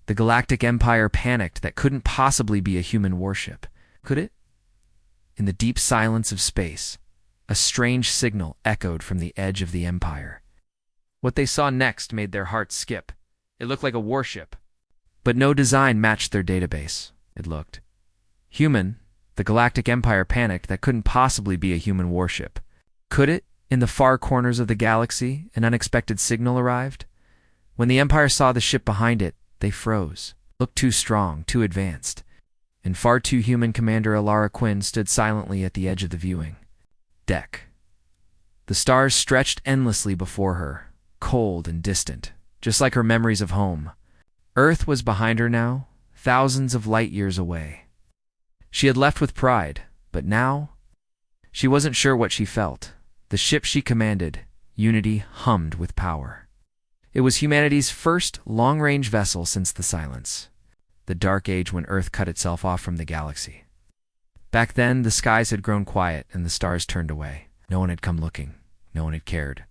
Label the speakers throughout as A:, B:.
A: The Galactic Empire panicked. That couldn't possibly be a human warship. Could it? In the deep silence of space, a strange signal echoed from the edge of the Empire. What they saw next made their hearts skip. It looked like a warship, but no design matched their database. It looked human. The Galactic Empire panicked. That couldn't possibly be a human warship. Could it? In the far corners of the galaxy, an unexpected signal arrived. When the Empire saw the ship behind it, they froze. Looked too strong, too advanced. And far too human. Commander Alara Quinn stood silently at the edge of the viewing deck. The stars stretched endlessly before her, cold and distant, just like her memories of home. Earth was behind her now, thousands of light years away. She had left with pride, but now she wasn't sure what she felt. The ship she commanded, Unity, hummed with power. It was humanity's first long-range vessel since the Silence, the dark age when Earth cut itself off from the galaxy. Back then, the skies had grown quiet and the stars turned away. No one had come looking. No one had cared.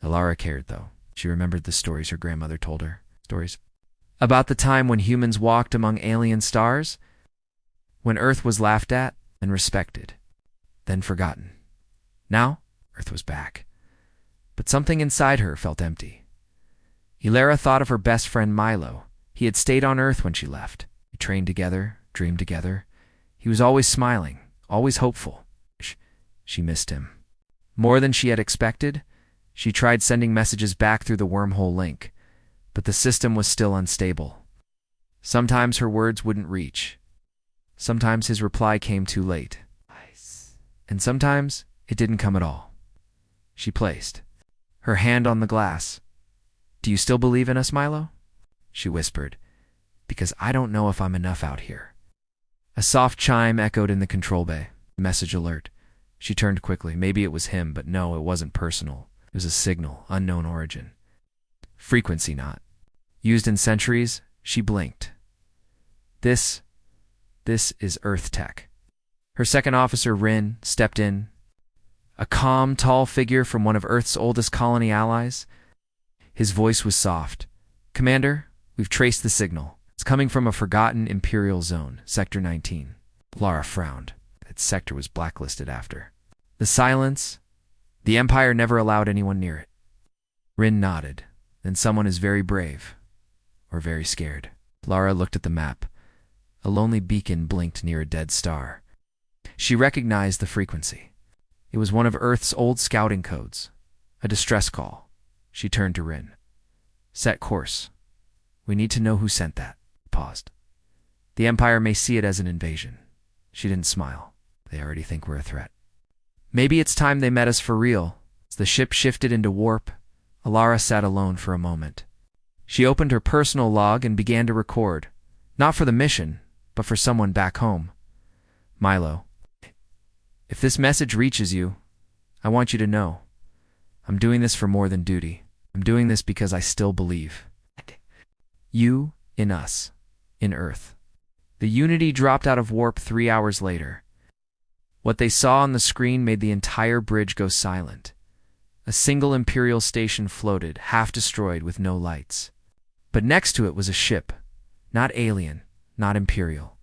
A: Alara cared, though. She remembered the stories her grandmother told her. Stories about the time when humans walked among alien stars, when Earth was laughed at and respected, then forgotten. Now, Earth was back. But something inside her felt empty. Alara thought of her best friend Milo. He had stayed on Earth when she left. They trained together, dreamed together. He was always smiling, always hopeful. She missed him. More than she had expected, she tried sending messages back through the wormhole link, but the system was still unstable. Sometimes her words wouldn't reach. Sometimes his reply came too late. And sometimes it didn't come at all. She placed her hand on the glass. "Do you still believe in us, Milo?" she whispered. "Because I don't know if I'm enough out here." A soft chime echoed in the control bay. Message alert. She turned quickly. Maybe it was him, but no, it wasn't personal. It was a signal, unknown origin. Frequency not used in centuries. She blinked. This is Earth tech. Her second officer, Rin, stepped in. A calm, tall figure from one of Earth's oldest colony allies. His voice was soft. "Commander, we've traced the signal. It's coming from a forgotten Imperial zone, Sector 19. Lara frowned. That sector was blacklisted after the Silence. The Empire never allowed anyone near it. Rin nodded. Then someone is very brave. Or very scared. Lara looked at the map. A lonely beacon blinked near a dead star. She recognized the frequency. It was one of Earth's old scouting codes. A distress call. She turned to Rin. "Set course. We need to know who sent that." Paused. "The Empire may see it as an invasion." She didn't smile. "They already think we're a threat. Maybe it's time they met us for real." As the ship shifted into warp, Alara sat alone for a moment. She opened her personal log and began to record. Not for the mission, but for someone back home. "Milo, if this message reaches you, I want you to know. I'm doing this for more than duty. I'm doing this because I still believe. You, in us, in Earth." The Unity dropped out of warp 3 hours later. What they saw on the screen made the entire bridge go silent. A single Imperial station floated, half destroyed with no lights. But next to it was a ship. Not alien, not Imperial.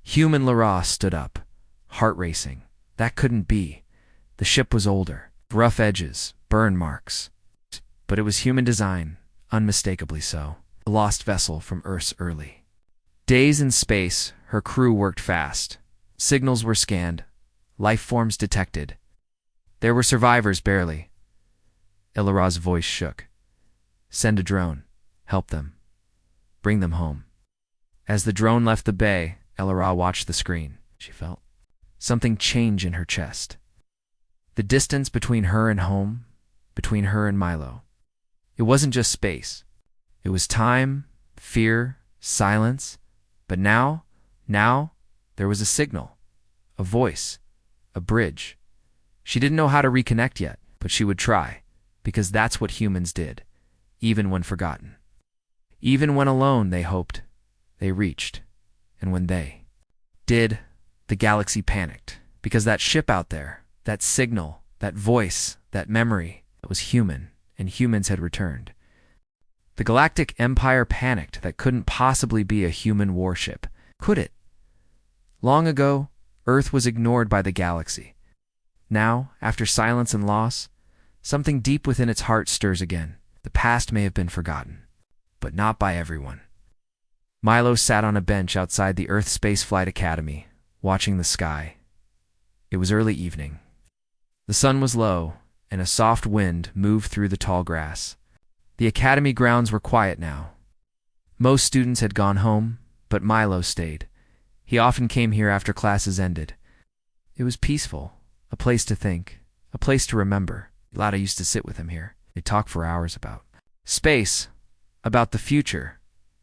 A: Human Lara stood up, heart racing. That couldn't be. The ship was older. Rough edges, burn marks. But it was human design, unmistakably so. A lost vessel from Earth's early days in space. Her crew worked fast. Signals were scanned. Life forms detected. There were survivors, barely. Ilara's voice shook. "Send a drone. Help them. Bring them home." As the drone left the bay, Ilara watched the screen. She felt something change in her chest. The distance between her and home, between her and Milo. It wasn't just space. It was time, fear, silence. But now, there was a signal, a voice, a bridge. She didn't know how to reconnect yet, but she would try, because that's what humans did, even when forgotten. Even when alone, they hoped. They reached. And when they did, the galaxy panicked, because that ship out there, that signal, that voice, that memory, it was human, and humans had returned. The Galactic Empire panicked that couldn't possibly be a human warship, could it? Long ago, Earth was ignored by the galaxy. Now, after silence and loss, something deep within its heart stirs again. The past may have been forgotten, but not by everyone. Milo sat on a bench outside the Earth Spaceflight Academy, watching the sky. It was early evening. The sun was low, and a soft wind moved through the tall grass. The academy grounds were quiet now. Most students had gone home, but Milo stayed. He often came here after classes ended. It was peaceful, a place to think, a place to remember. Lada used to sit with him here. They talked for hours about space, about the future,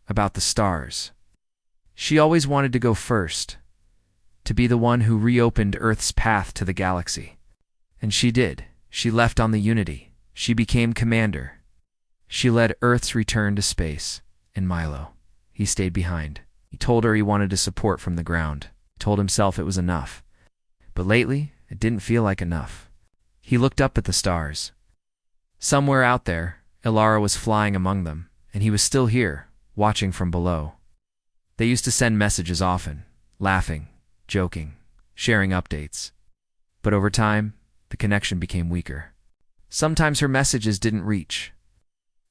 A: about the stars. She always wanted to go first, to be the one who reopened Earth's path to the galaxy. And she did. She left on the Unity. She became commander. She led Earth's return to space. And Milo, he stayed behind. He told her he wanted to support from the ground. He told himself it was enough. But lately, it didn't feel like enough. He looked up at the stars. Somewhere out there, Ilara was flying among them, and he was still here, watching from below. They used to send messages often, laughing, joking, sharing updates. But over time, the connection became weaker. Sometimes her messages didn't reach.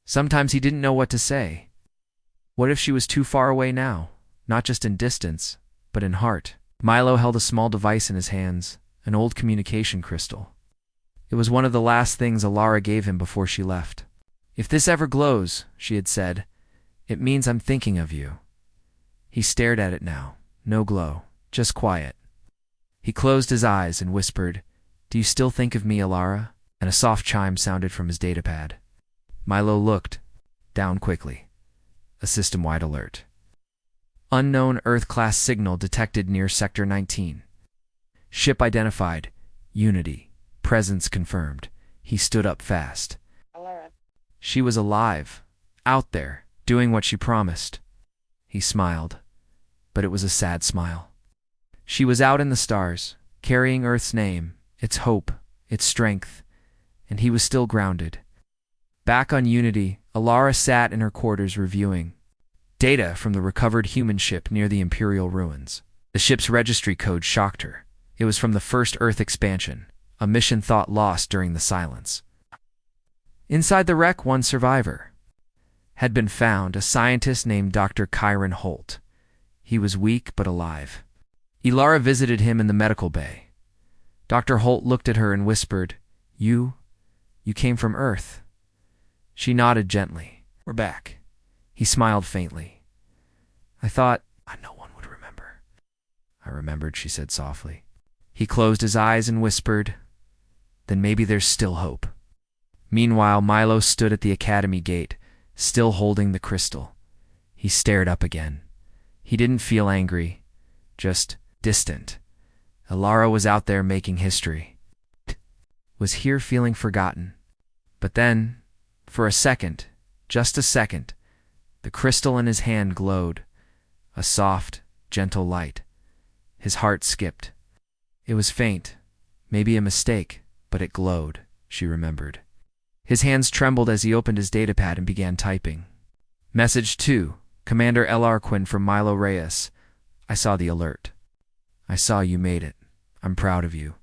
A: Sometimes he didn't know what to say. What if she was too far away now, not just in distance, but in heart? Milo held a small device in his hands, an old communication crystal. It was one of the last things Ilara gave him before she left. "If this ever glows," she had said, "it means I'm thinking of you." He stared at it now. No glow, just quiet. He closed his eyes and whispered, "Do you still think of me, Ilara?" And a soft chime sounded from his datapad. Milo looked down quickly. A system-wide alert. Unknown Earth-class signal detected near Sector 19. Ship identified. Unity. Presence confirmed. He stood up fast. She was alive. Out there, doing what she promised. He smiled, but it was a sad smile. She was out in the stars, carrying Earth's name, its hope, its strength, and he was still grounded. Back on Unity, Ilara sat in her quarters reviewing data from the recovered human ship near the Imperial ruins. The ship's registry code shocked her. It was from the first Earth expansion, a mission thought lost during the silence. Inside the wreck, one survivor had been found, a scientist named Dr. Kyron Holt. He was weak but alive. Ilara visited him in the medical bay. Dr. Holt looked at her and whispered, You came from Earth." She nodded gently. "We're back." He smiled faintly. "I thought no one would remember." "I remembered," she said softly. He closed his eyes and whispered, "Then maybe there's still hope." Meanwhile, Milo stood at the academy gate, still holding the crystal. He stared up again. He didn't feel angry, just distant. Ilara was out there making history. Was here feeling forgotten. But then, for a second, just a second, the crystal in his hand glowed, a soft, gentle light. His heart skipped. It was faint, maybe a mistake, but it glowed, she remembered. His hands trembled as he opened his datapad and began typing. Message 2, Commander L. Arquin from Milo Reyes. I saw the alert. I saw you made it. I'm proud of you.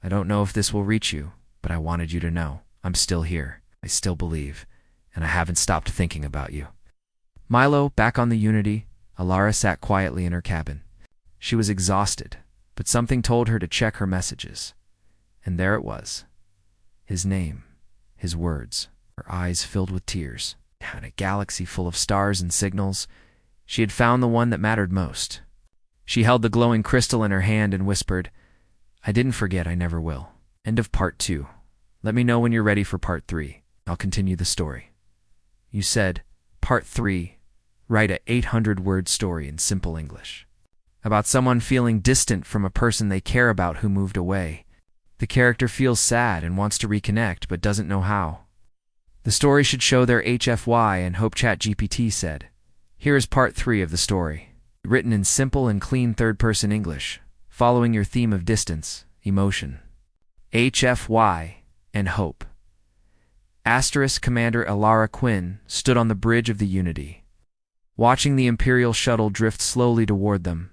A: I don't know if this will reach you, but I wanted you to know. I'm still here. I still believe, and I haven't stopped thinking about you. Milo, back on the Unity, Ilara sat quietly in her cabin. She was exhausted, but something told her to check her messages. And there it was. His name, his words. Her eyes filled with tears. In a galaxy full of stars and signals, she had found the one that mattered most. She held the glowing crystal in her hand and whispered, I didn't forget, I never will. End of part 2. Let me know when you're ready for part 3. I'll continue the story. You said, part 3, write a 800-word story in simple English. About someone feeling distant from a person they care about who moved away. The character feels sad and wants to reconnect but doesn't know how. The story should show their HFY, and HopeChatGPT said, Here is part 3 of the story, written in simple and clean third-person English, following your theme of distance, emotion. HFY and hope. Commander Alara Quinn stood on the bridge of the Unity, watching the Imperial shuttle drift slowly toward them.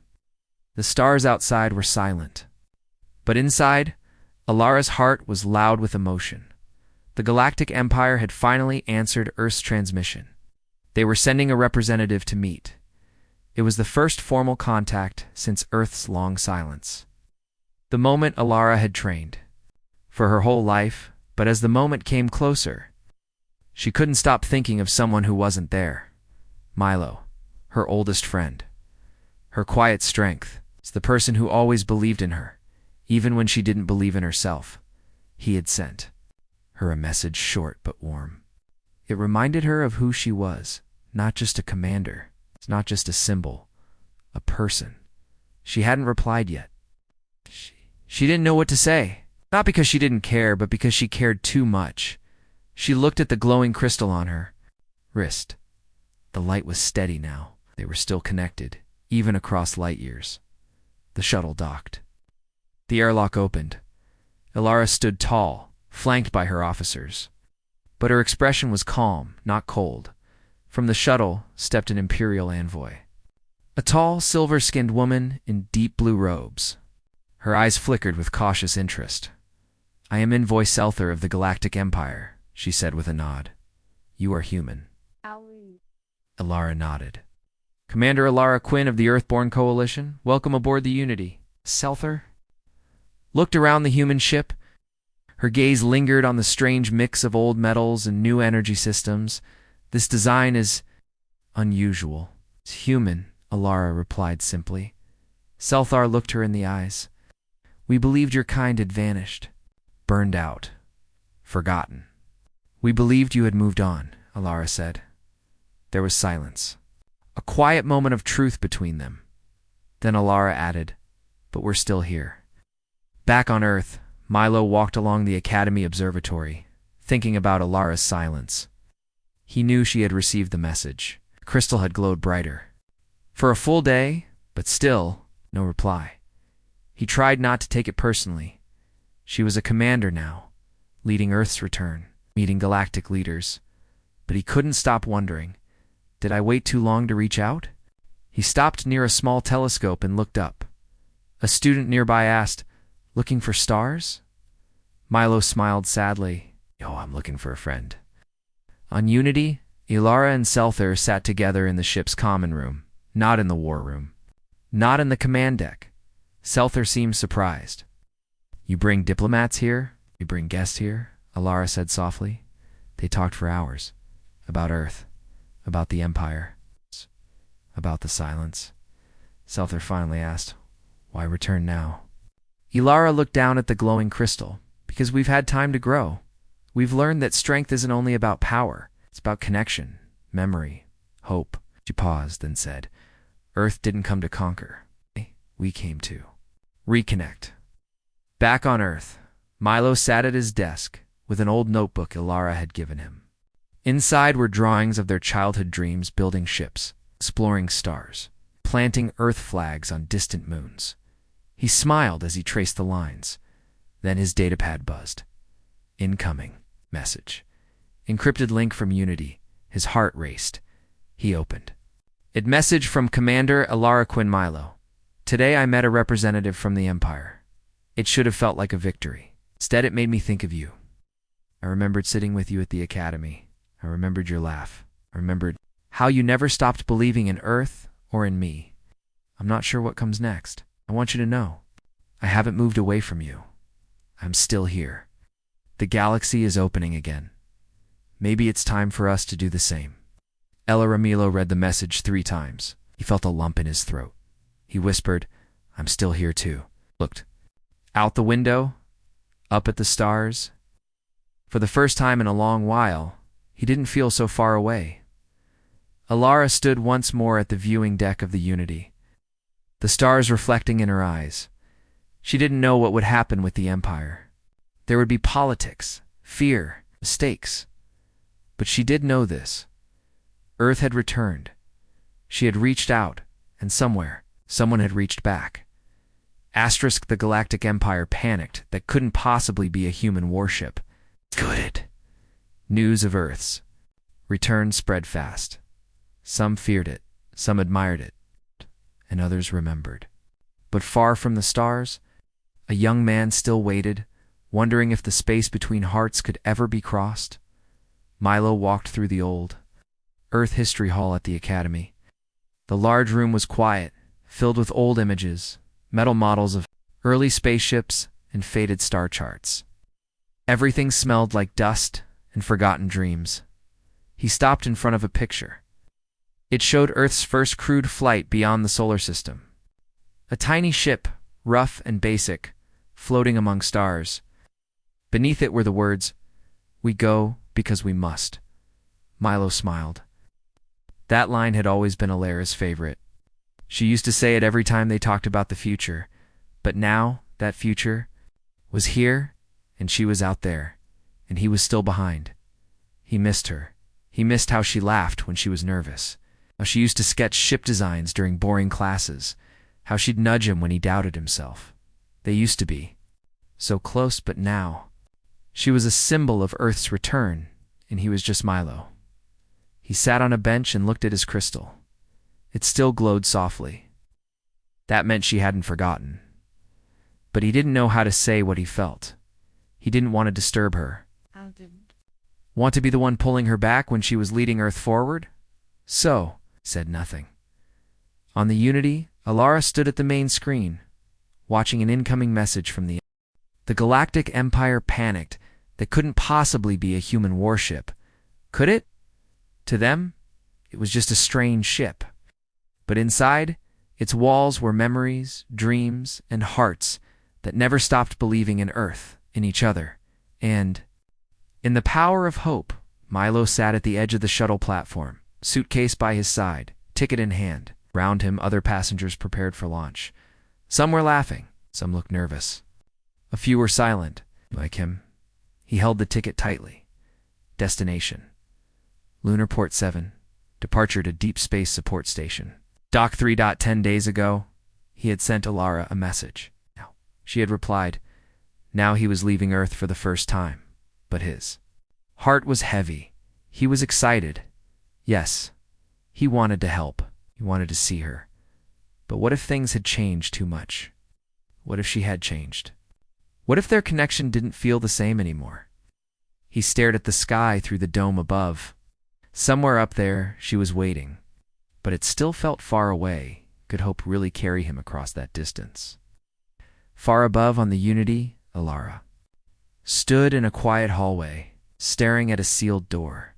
A: The stars outside were silent. But inside, Alara's heart was loud with emotion. The Galactic Empire had finally answered Earth's transmission. They were sending a representative to meet. It was the first formal contact since Earth's long silence. The moment Alara had trained for her whole life, but as the moment came closer, she couldn't stop thinking of someone who wasn't there. Milo, her oldest friend. Her quiet strength, the person who always believed in her, even when she didn't believe in herself. He had sent her a message, short but warm. It reminded her of who she was, not just a commander, not just a symbol, a person. She hadn't replied yet. She didn't know what to say, not because she didn't care, but because she cared too much. She looked at the glowing crystal on her wrist. The light was steady now. They were still connected, even across light years. The shuttle docked. The airlock opened. Alara stood tall, flanked by her officers. But her expression was calm, not cold. From the shuttle stepped an Imperial envoy. A tall, silver-skinned woman in deep blue robes. Her eyes flickered with cautious interest. "I am Envoy Selther of the Galactic Empire," she said with a nod. "You are human." Alara nodded. "Commander Alara Quinn of the Earthborn Coalition, welcome aboard the Unity." Selther looked around the human ship. Her gaze lingered on the strange mix of old metals and new energy systems. "This design is unusual." "It's human," Alara replied simply. Selthar looked her in the eyes. "We believed your kind had vanished, burned out, forgotten." "We believed you had moved on," Alara said. There was silence. A quiet moment of truth between them. Then Alara added, "But we're still here." Back on Earth, Milo walked along the Academy Observatory, thinking about Alara's silence. He knew she had received the message. The crystal had glowed brighter. For a full day, but still, no reply. He tried not to take it personally. She was a commander now, leading Earth's return, meeting galactic leaders. But he couldn't stop wondering, did I wait too long to reach out? He stopped near a small telescope and looked up. A student nearby asked, "Looking for stars?" Milo smiled sadly. "Oh, I'm looking for a friend." On Unity, Alara and Selther sat together in the ship's common room, not in the war room, not in the command deck. Selther seemed surprised. "You bring diplomats here? You bring guests here?" Alara said softly. They talked for hours. About Earth, about the Empire, about the silence. Selther finally asked, "Why return now?" Alara looked down at the glowing crystal. "Because we've had time to grow. We've learned that strength isn't only about power. It's about connection, memory, hope." She paused, then said, "Earth didn't come to conquer. We came to reconnect." Back on Earth, Milo sat at his desk with an old notebook Alara had given him. Inside were drawings of their childhood dreams, building ships, exploring stars, planting Earth flags on distant moons. He smiled as he traced the lines. Then his datapad buzzed. Incoming message. Encrypted link from Unity. His heart raced. He opened. It message from Commander Alara Quinn Milo. "Today I met a representative from the Empire. It should have felt like a victory. Instead it made me think of you. I remembered sitting with you at the Academy. I remembered your laugh. I remembered how you never stopped believing in Earth or in me. I'm not sure what comes next. I want you to know, I haven't moved away from you. I'm still here. The galaxy is opening again. Maybe it's time for us to do the same." Ella Ramilo read the message 3 times. He felt a lump in his throat. He whispered, "I'm still here too." Looked out the window, up at the stars. For the first time in a long while, he didn't feel so far away. Alara stood once more at the viewing deck of the Unity, the stars reflecting in her eyes. She didn't know what would happen with the Empire. There would be politics, fear, mistakes. But she did know this. Earth had returned. She had reached out, and somewhere, someone had reached back. The Galactic Empire panicked. That couldn't possibly be a human warship. Could it? News of Earth's return spread fast. Some feared it, some admired it, and others remembered. But far from the stars, a young man still waited, wondering if the space between hearts could ever be crossed. Milo walked through the old Earth History Hall at the Academy. The large room was quiet, filled with old images, metal models of early spaceships, and faded star charts. Everything smelled like dust and forgotten dreams. He stopped in front of a picture. It showed Earth's first crewed flight beyond the solar system. A tiny ship, rough and basic, floating among stars. Beneath it were the words, "We go because we must." Milo smiled. That line had always been Alara's favorite. She used to say it every time they talked about the future, but now that future was here, and she was out there, and he was still behind. He missed her. He missed how she laughed when she was nervous, how she used to sketch ship designs during boring classes, how she'd nudge him when he doubted himself. They used to be so close, but now she was a symbol of Earth's return, and he was just Milo. He sat on a bench and looked at his crystal. It still glowed softly. That meant she hadn't forgotten. But he didn't know how to say what he felt. He didn't want to disturb her. Want to be the one pulling her back when she was leading Earth forward? So, said nothing. On the Unity, Alara stood at the main screen, watching an incoming message from the Galactic Empire panicked. That couldn't possibly be a human warship. Could it? To them, it was just a strange ship. But inside, its walls were memories, dreams, and hearts that never stopped believing in Earth, in each other, and in the power of hope. Milo sat at the edge of the shuttle platform, suitcase by his side, ticket in hand. Round him, other passengers prepared for launch. Some were laughing, some looked nervous. A few were silent, like him. He held the ticket tightly. Destination: Lunar Port 7, departure to Deep Space Support Station. Dock 3. 10 days ago, he had sent Alara a message. She had replied. Now he was leaving Earth for the first time, but his heart was heavy. He was excited. Yes, he wanted to help. He wanted to see her. But what if things had changed too much? What if she had changed? What if their connection didn't feel the same anymore? He stared at the sky through the dome above. Somewhere up there, she was waiting. But it still felt far away. Could hope really carry him across that distance? Far above on the Unity, Alara stood in a quiet hallway, staring at a sealed door.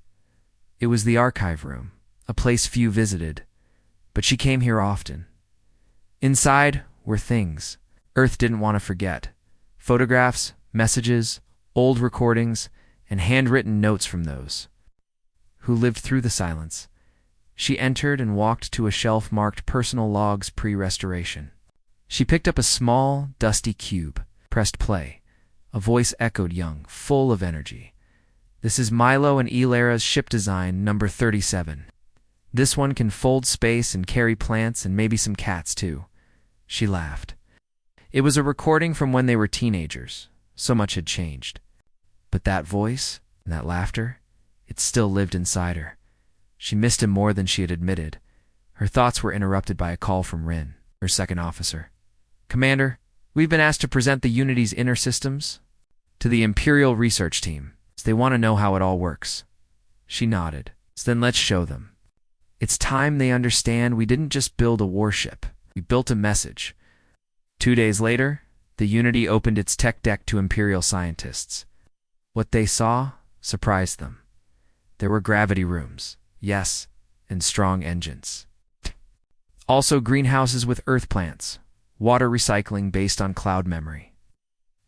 A: It was the archive room, a place few visited, but she came here often. Inside were things Earth didn't want to forget. Photographs, messages, old recordings, and handwritten notes from those who lived through the silence. She entered and walked to a shelf marked Personal Logs Pre-Restoration. She picked up a small, dusty cube, pressed play. A voice echoed young, full of energy. This is Milo and Alara's ship design, number 37. This one can fold space and carry plants and maybe some cats too. She laughed. It was a recording from when they were teenagers. So much had changed. But that voice, and that laughter, it still lived inside her. She missed him more than she had admitted. Her thoughts were interrupted by a call from Rin, her second officer. Commander, we've been asked to present the Unity's inner systems to the Imperial research team. They want to know how it all works. She nodded. So then let's show them. It's time they understand we didn't just build a warship. We built a message. 2 days later, the Unity opened its tech deck to Imperial scientists. What they saw surprised them. There were gravity rooms, yes, and strong engines. Also greenhouses with earth plants, water recycling based on cloud memory,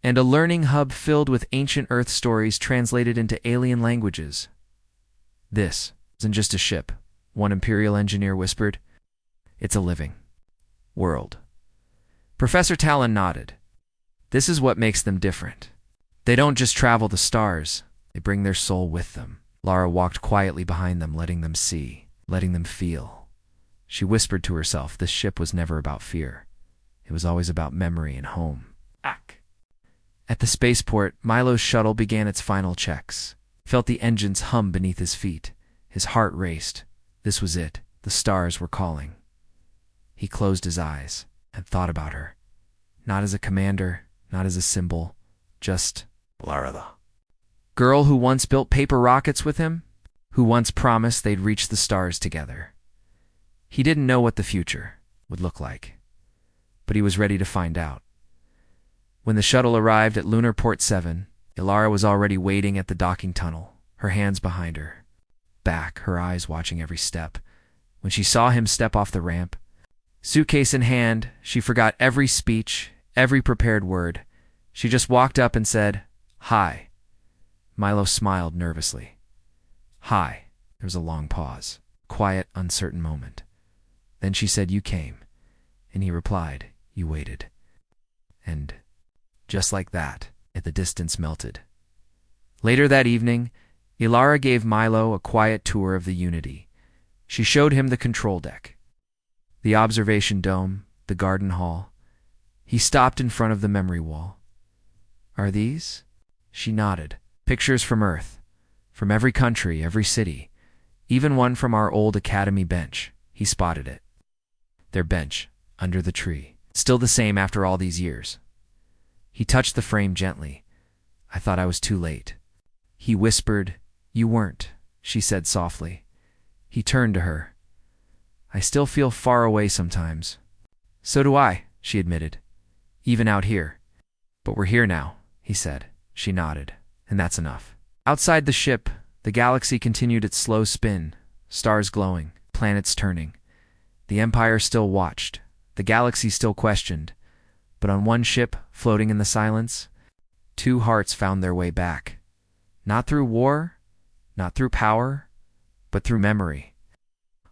A: and a learning hub filled with ancient Earth stories translated into alien languages. This isn't just a ship, one Imperial engineer whispered. It's a living world. Professor Talon nodded. This is what makes them different. They don't just travel the stars, they bring their soul with them. Lara walked quietly behind them, letting them see, letting them feel. She whispered to herself this ship was never about fear. It was always about memory and home. At the spaceport, Milo's shuttle began its final checks. Felt the engines hum beneath his feet. His heart raced. This was it. The stars were calling. He closed his eyes and thought about her. Not as a commander, not as a symbol, just Lara, the girl who once built paper rockets with him, who once promised they'd reach the stars together. He didn't know what the future would look like, but he was ready to find out. When the shuttle arrived at Lunar Port 7, Ilara was already waiting at the docking tunnel, her hands behind her, back, her eyes watching every step. When she saw him step off the ramp, suitcase in hand, she forgot every speech, every prepared word. She just walked up and said, "Hi." Milo smiled nervously. "Hi." There was a long pause, quiet, uncertain moment. Then she said, "You came." And he replied, "You waited." And just like that, the distance melted. Later that evening, Ilara gave Milo a quiet tour of the Unity. She showed him the control deck, the observation dome, the garden hall. He stopped in front of the memory wall. "Are these?" She nodded. "Pictures from Earth, from every country, every city, even one from our old academy bench." He spotted it. Their bench, under the tree, still the same after all these years. He touched the frame gently. "I thought I was too late." He whispered, "You weren't," she said softly. He turned to her. "I still feel far away sometimes." "So do I," she admitted. "Even out here." "But we're here now," he said. She nodded. "And that's enough." Outside the ship, the galaxy continued its slow spin, stars glowing, planets turning. The Empire still watched. The galaxy still questioned. But on one ship, floating in the silence, two hearts found their way back. Not through war, not through power, but through memory.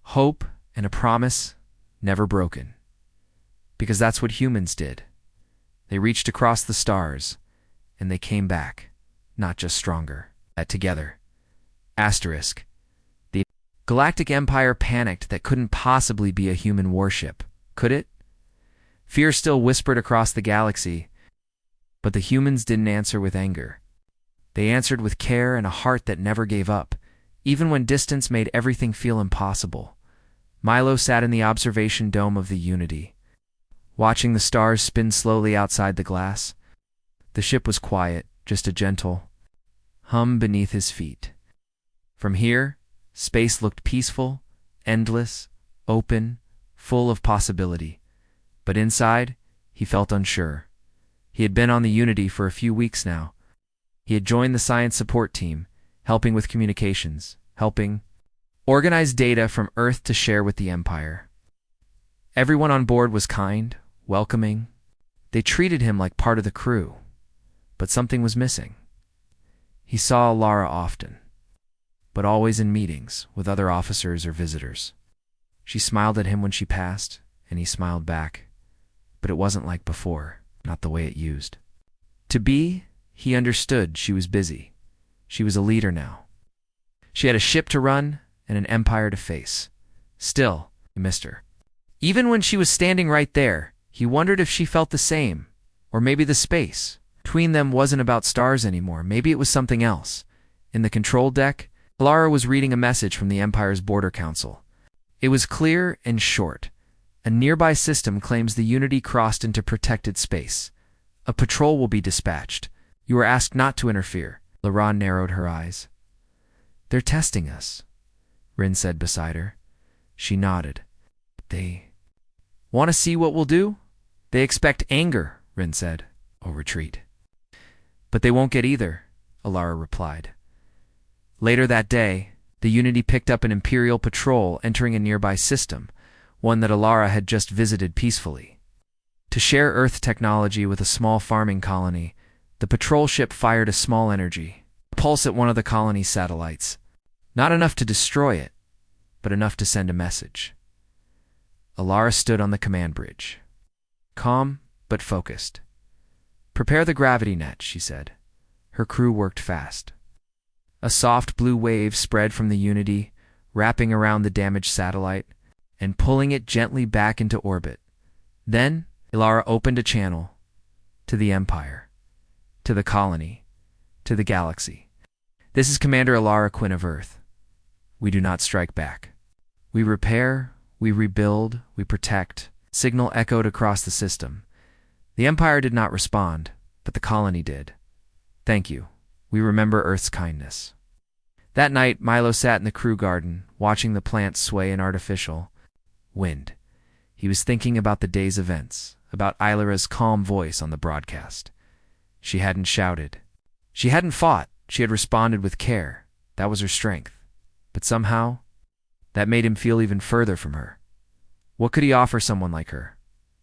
A: Hope and a promise never broken. Because that's what humans did. They reached across the stars, and they came back, not just stronger, together. Asterisk. The Galactic Empire panicked that couldn't possibly be a human warship, could it? Fear still whispered across the galaxy, but the humans didn't answer with anger. They answered with care and a heart that never gave up, even when distance made everything feel impossible. Milo sat in the observation dome of the Unity, watching the stars spin slowly outside the glass. The ship was quiet, just a gentle hum beneath his feet. From here, space looked peaceful, endless, open, full of possibility. But inside, he felt unsure. He had been on the Unity for a few weeks now. He had joined the science support team, helping with communications, helping organize data from Earth to share with the Empire. Everyone on board was kind, welcoming. They treated him like part of the crew. But something was missing. He saw Lara often, but always in meetings with other officers or visitors. She smiled at him when she passed, and he smiled back. But it wasn't like before, not the way it used to be. He understood she was busy. She was a leader now. She had a ship to run and an empire to face. Still, he missed her. Even when she was standing right there, he wondered if she felt the same, or maybe the space between them wasn't about stars anymore. Maybe it was something else. In the control deck, Lara was reading a message from the Empire's Border Council. It was clear and short. A nearby system claims the Unity crossed into protected space. A patrol will be dispatched. You are asked not to interfere. Lara narrowed her eyes. "They're testing us," Rin said beside her. She nodded. "They want to see what we'll do?" "They expect anger," Rin said, "or retreat." "But they won't get either," Alara replied. Later that day, the Unity picked up an Imperial patrol entering a nearby system, one that Alara had just visited peacefully. To share Earth technology with a small farming colony, the patrol ship fired a small energy pulse at one of the colony's satellites. Not enough to destroy it, but enough to send a message. Alara stood on the command bridge, calm but focused. "Prepare the gravity net," she said. Her crew worked fast. A soft blue wave spread from the Unity, wrapping around the damaged satellite and pulling it gently back into orbit. Then, Ilara opened a channel to the Empire, to the colony, to the galaxy. This is Commander Alara Quinn of Earth. We do not strike back. We repair, we rebuild, we protect. Signal echoed across the system. The Empire did not respond, but the colony did. Thank you. We remember Earth's kindness. That night, Milo sat in the crew garden, watching the plants sway in artificial wind. He was thinking about the day's events, about Ilara's calm voice on the broadcast. She hadn't shouted. She hadn't fought. She had responded with care. That was her strength. But somehow, that made him feel even further from her. What could he offer someone like her?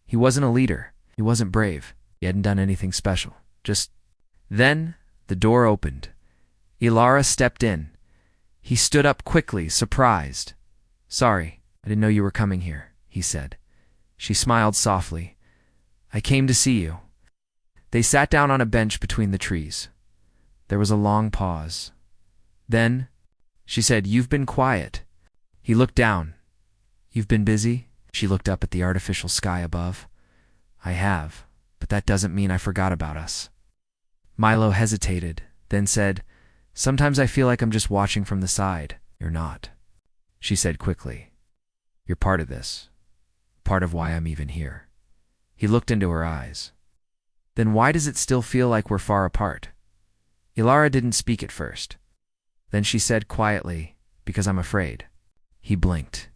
A: He wasn't a leader. He wasn't brave. He hadn't done anything special. Then, the door opened. Ilara stepped in. He stood up quickly, surprised. Sorry, I didn't know you were coming here, he said. She smiled softly. I came to see you. They sat down on a bench between the trees. There was a long pause. Then, she said, You've been quiet. He looked down. You've been busy? She looked up at the artificial sky above. I have, but that doesn't mean I forgot about us. Milo hesitated, then said, Sometimes I feel like I'm just watching from the side. You're not, she said quickly. You're part of this. Part of why I'm even here. He looked into her eyes. Then why does it still feel like we're far apart? Ilara didn't speak at first. Then she said quietly, Because I'm afraid. He blinked.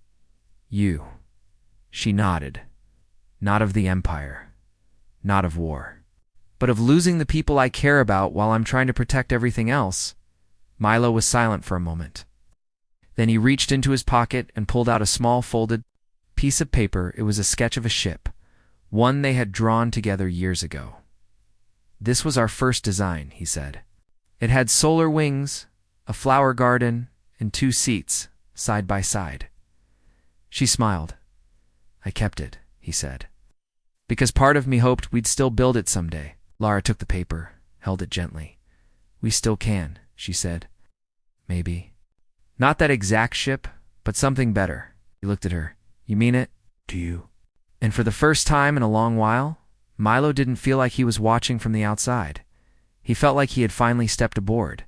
A: You. She nodded. Not of the Empire. Not of war. But of losing the people I care about while I'm trying to protect everything else. Milo was silent for a moment. Then he reached into his pocket and pulled out a small folded piece of paper. It was a sketch of a ship, one they had drawn together years ago. This was our first design, he said. It had solar wings, a flower garden, and 2 seats, side by side. She smiled. I kept it, he said. Because part of me hoped we'd still build it someday. Lara took the paper, held it gently. We still can, she said. Maybe. Not that exact ship, but something better. He looked at her. You mean it? Do you? And for the first time in a long while, Milo didn't feel like he was watching from the outside. He felt like he had finally stepped aboard.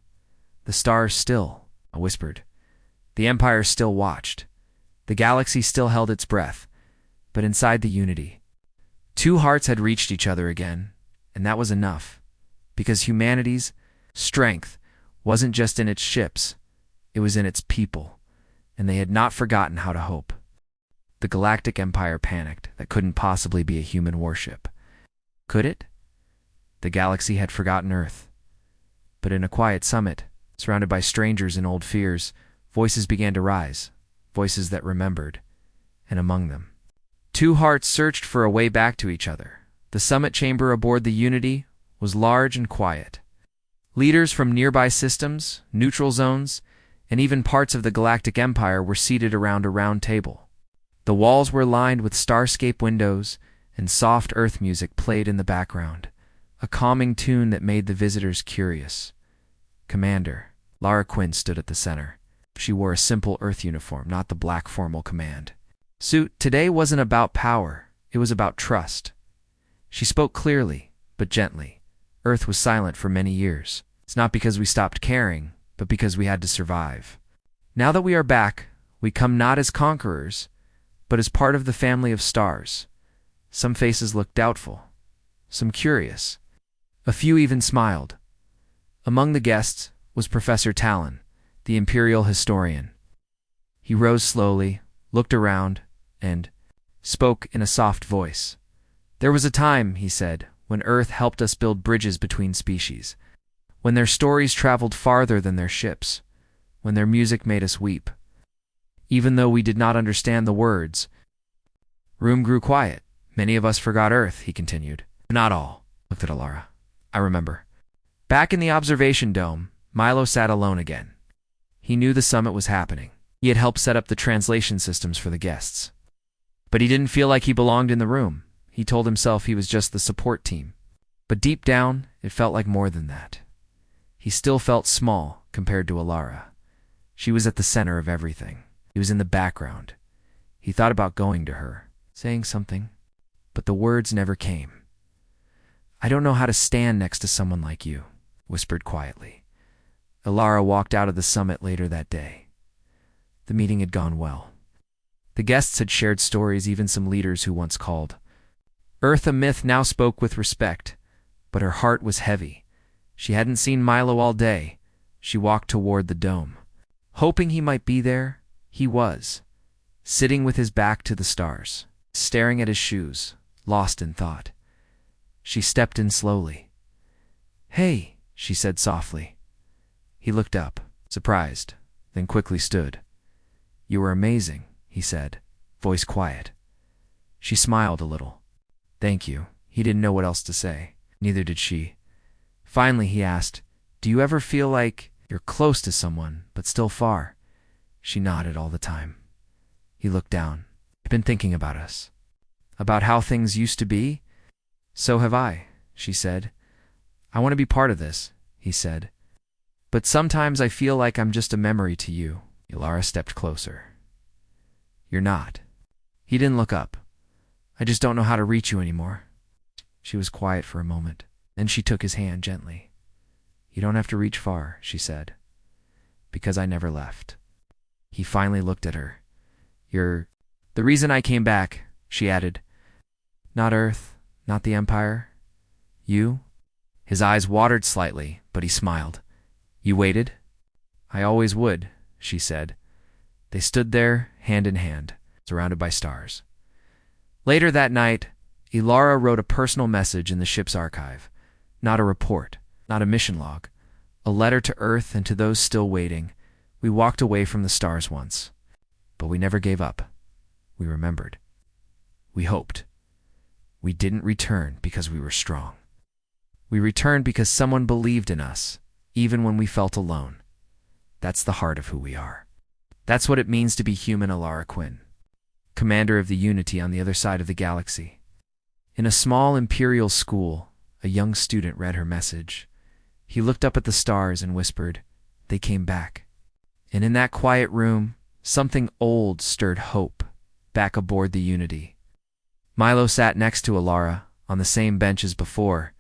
A: The stars still, I whispered. The Empire still watched. The galaxy still held its breath. But inside the unity, 2 hearts had reached each other again, and that was enough. Because humanity's strength wasn't just in its ships, it was in its people, and they had not forgotten how to hope. The Galactic Empire panicked. That couldn't possibly be a human warship. Could it? The galaxy had forgotten Earth. But in a quiet summit, surrounded by strangers and old fears, voices began to rise, voices that remembered, and among them, 2 hearts searched for a way back to each other. The summit chamber aboard the Unity was large and quiet. Leaders from nearby systems, neutral zones, and even parts of the Galactic Empire were seated around a round table. The walls were lined with starscape windows, and soft Earth music played in the background, a calming tune that made the visitors curious. Commander, Lara Quinn stood at the center. She wore a simple Earth uniform, not the black formal command suit. Today wasn't about power, it was about trust. She spoke clearly, but gently. Earth was silent for many years. It's not because we stopped caring, but because we had to survive. Now that we are back, we come not as conquerors, but as part of the family of stars. Some faces looked doubtful, some curious. A few even smiled. Among the guests was Professor Talon, the Imperial historian. He rose slowly, looked around, and spoke in a soft voice. There was a time, he said, when Earth helped us build bridges between species, when their stories traveled farther than their ships, when their music made us weep. Even though we did not understand the words. Room grew quiet. Many of us forgot Earth, he continued. Not all, looked at Alara. I remember. Back in the observation dome, Milo sat alone again. He knew the summit was happening. He had helped set up the translation systems for the guests. But he didn't feel like he belonged in the room. He told himself he was just the support team. But deep down, it felt like more than that. He still felt small compared to Alara. She was at the center of everything. He was in the background. He thought about going to her, saying something, but the words never came. I don't know how to stand next to someone like you, whispered quietly. Alara walked out of the summit later that day. The meeting had gone well. The guests had shared stories, even some leaders who once called Earth a myth now spoke with respect, but her heart was heavy. She hadn't seen Milo all day. She walked toward the dome. Hoping he might be there, he was, sitting with his back to the stars, staring at his shoes, lost in thought. She stepped in slowly. "Hey," she said softly. He looked up, surprised, then quickly stood. "You were amazing," he said, voice quiet. She smiled a little. "Thank you." He didn't know what else to say. Neither did she. Finally, he asked, "Do you ever feel like you're close to someone, but still far?" She nodded all the time. He looked down. "I've been thinking about us. About how things used to be." "So have I," she said. "I want to be part of this," he said. "But sometimes I feel like I'm just a memory to you." Alara stepped closer. "You're not." He didn't look up. "I just don't know how to reach you anymore." She was quiet for a moment. Then she took his hand gently. "You don't have to reach far," she said. "Because I never left." He finally looked at her. "You're the reason I came back," she added. "Not Earth, not the Empire. You?" His eyes watered slightly, but he smiled. "You waited?" "I always would," she said. They stood there, hand in hand, surrounded by stars. Later that night, Alara wrote a personal message in the ship's archive. Not a report, not a mission log. A letter to Earth and to those still waiting. "We walked away from the stars once, but we never gave up. We remembered. We hoped. We didn't return because we were strong. We returned because someone believed in us, even when we felt alone. That's the heart of who we are. That's what it means to be human." Alara Quinn, commander of the Unity on the other side of the galaxy. In a small imperial school, a young student read her message. He looked up at the stars and whispered, "They came back." And in that quiet room, something old stirred hope back aboard the Unity. Milo sat next to Alara, on the same bench as before,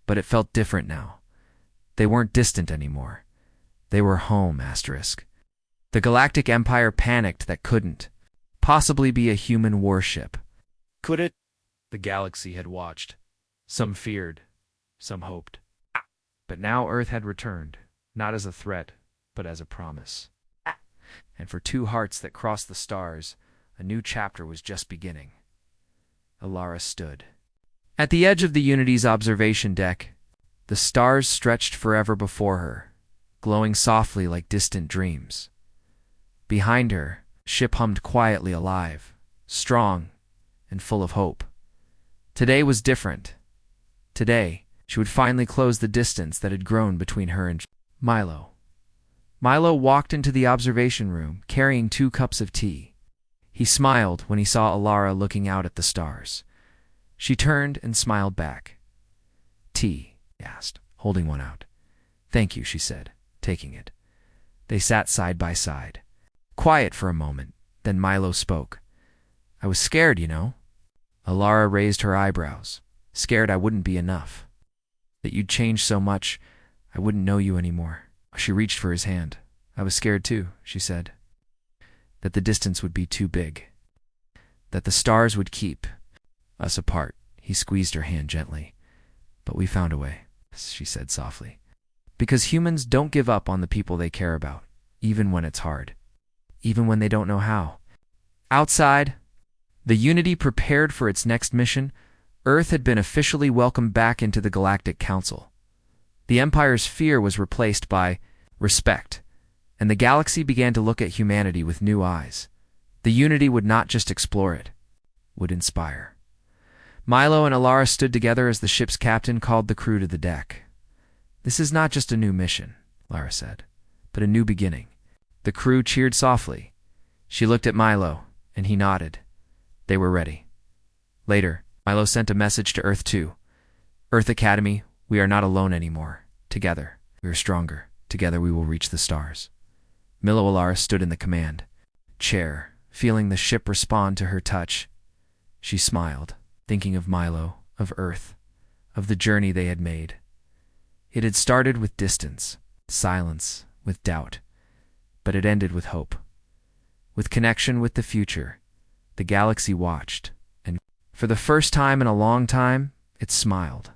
A: but it felt different now. They weren't distant anymore. They were home, asterisk. The Galactic Empire panicked that couldn't possibly be a human warship. Could it? The galaxy had watched. Some feared, some hoped. But now Earth had returned, not as a threat, but as a promise. And for two hearts that crossed the stars, a new chapter was just beginning. Alara stood. At the edge of the Unity's observation deck, the stars stretched forever before her, glowing softly like distant dreams. Behind her, the ship hummed quietly alive, strong and full of hope. Today was different. Today, she would finally close the distance that had grown between her and Milo. Milo walked into the observation room, carrying 2 cups of tea. He smiled when he saw Alara looking out at the stars. She turned and smiled back. "Tea?" he asked, holding one out. "Thank you," she said, taking it. They sat side by side. Quiet for a moment, then Milo spoke. "I was scared, you know." Alara raised her eyebrows. "Scared I wouldn't be enough. That you'd change so much, I wouldn't know you anymore." She reached for his hand. "I was scared too," she said. "That the distance would be too big. That the stars would keep us apart." He squeezed her hand gently. "But we found a way," she said softly. "Because humans don't give up on the people they care about, even when it's hard. Even when they don't know how." Outside, the Unity prepared for its next mission. Earth had been officially welcomed back into the Galactic Council. The Empire's fear was replaced by respect, and the galaxy began to look at humanity with new eyes. The Unity would not just explore it, would inspire. Milo and Alara stood together as the ship's captain called the crew to the deck. "This is not just a new mission," Alara said, "but a new beginning." The crew cheered softly. She looked at Milo, and he nodded. They were ready. Later, Milo sent a message to Earth 2. "Earth Academy, we are not alone anymore. Together, we are stronger. Together we will reach the stars." Milo Alara stood in the command chair, feeling the ship respond to her touch. She smiled, thinking of Milo, of Earth, of the journey they had made. It had started with distance, silence, with doubt, but it ended with hope. With connection with the future, the galaxy watched, and for the first time in a long time, it smiled.